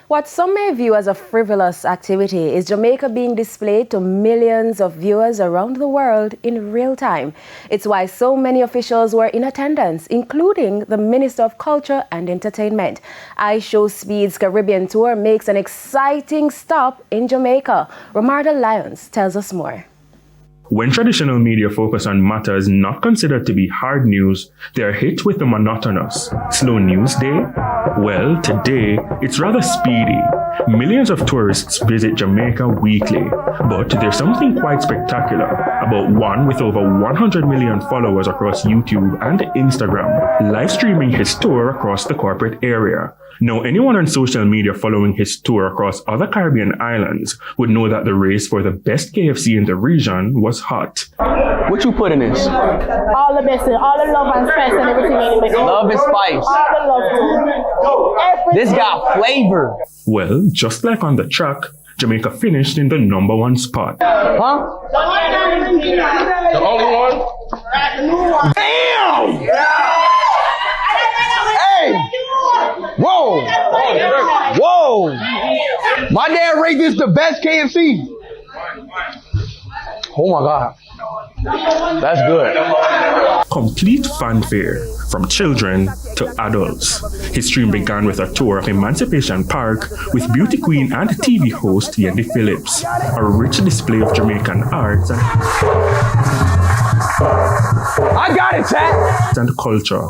What some may view as a frivolous activity is Jamaica being displayed to millions of viewers around the world in real time. It's why so many officials were in attendance, including the Minister of Culture and Entertainment. IShowSpeed's Caribbean tour makes an exciting stop in Jamaica. Ramarda Lyons tells us more. When traditional media focus on matters not considered to be hard news, they are hit with the monotonous slow news day. Well, today, it's rather speedy. Millions of tourists visit Jamaica weekly, but there's something quite spectacular about one with over 100 million followers across YouTube and Instagram, live streaming his tour across the corporate area. Now, anyone on social media following his tour across other Caribbean islands would know that the race for the best KFC in the region was hot. What you put in this? All the best, all the love and spice and everything in it. Love and spice. All the love. This got flavor. Well, just like on the track, Jamaica finished in the #1 spot. Huh? The only one? Damn! Hey! Whoa! Whoa! My dad rated this the best KFC. Oh my God. That's good. Complete fanfare from children to adults. His stream began with a tour of Emancipation Park with beauty queen and TV host Yendi Phillips, a rich display of Jamaican arts I got it, chat. and culture.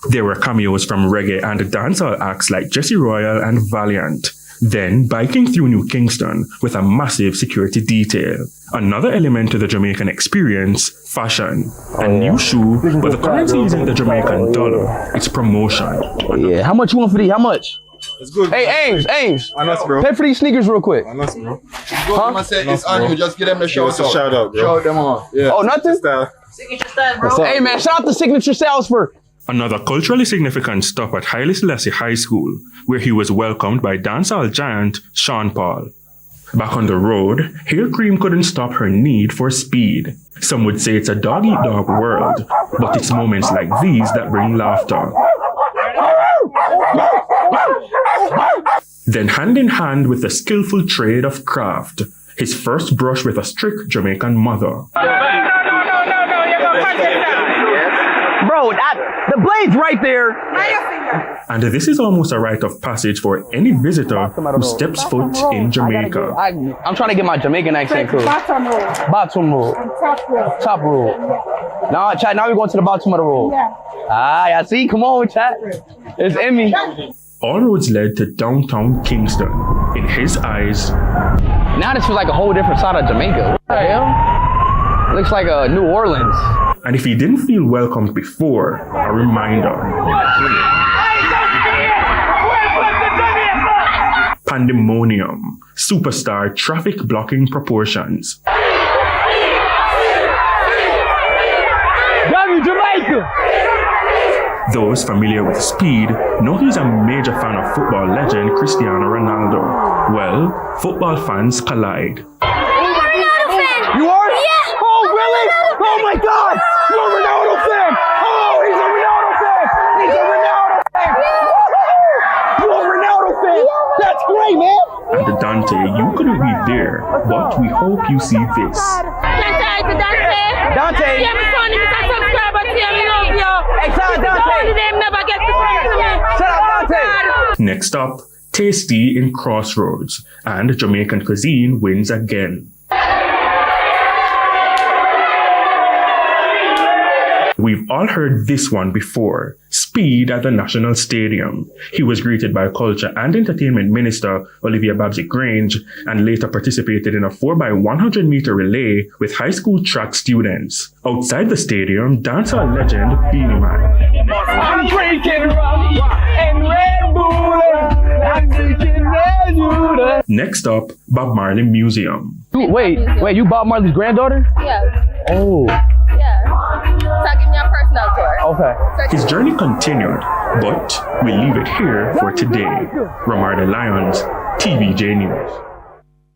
There were cameos from reggae and dancehall acts like Jesse Royal and Valiant. Then biking through New Kingston with a massive security detail. Another element to the Jamaican experience, fashion. A new shoe, but the currency isn't the Jamaican dollar, it's promotion. Yeah, how much you want for these? How much? It's good. Hey, Ames. I know, bro. Pay for these sneakers real quick. I know, bro. Huh? It's on you. Just give them the shout out. Shout out, bro. Shout them on. Yeah. Oh, nothing? Signature style, bro. Hey, man, shout out to Signature Sales for... Another culturally significant stop at Haile Selassie High School, where he was welcomed by dancehall giant Sean Paul. Back on the road, Hair Cream couldn't stop her need for speed. Some would say it's a dog-eat-dog world, but it's moments like these that bring laughter. Then hand in hand with the skillful trade of craft, his first brush with a strict Jamaican mother. Bro, the blade's right there. And this is almost a rite of passage for any visitor who steps foot in Jamaica. I'm trying to get my Jamaican accent cool. Bottom roll. Bottom roll. Top roll. Top roll. Now, chat, now we're going to the bottom of the roll. Yeah. I see. Come on, chat. It's Emmy. All roads led to downtown Kingston. In his eyes, Now this feels like a whole different side of Jamaica. What the hell? Looks like New Orleans. and if he didn't feel welcomed before, a reminder. Pandemonium, superstar traffic blocking proportions. Jamaica! Those familiar with Speed know he's a major fan of football legend Cristiano Ronaldo. Well, football fans collide. You are? Yeah! Oh, really? Oh my God! You're a Ronaldo fan! Oh, he's a Ronaldo fan! He's a Ronaldo fan! You're a Ronaldo fan! That's great, man! And Dante, you couldn't be there, but we hope you see this. Dante! Shut up, Dante! Next up, Tasty in Crossroads, and Jamaican cuisine wins again. We've all heard this one before, Speed at the National Stadium. He was greeted by Culture and Entertainment Minister Olivia Babsy-Grange and later participated in a 4x100 meter relay with high school track students. Outside the stadium, dancehall legend Beanie Man. I'm drinking rum and Red Bull. I'm drinking Red Bull. Next up, Bob Marley Museum. Wait, you Bob Marley's granddaughter? Yeah. Oh. So give me a personal tour. Okay. His journey continued, but we leave it here for today. Ramarda Lyons, TVJ News.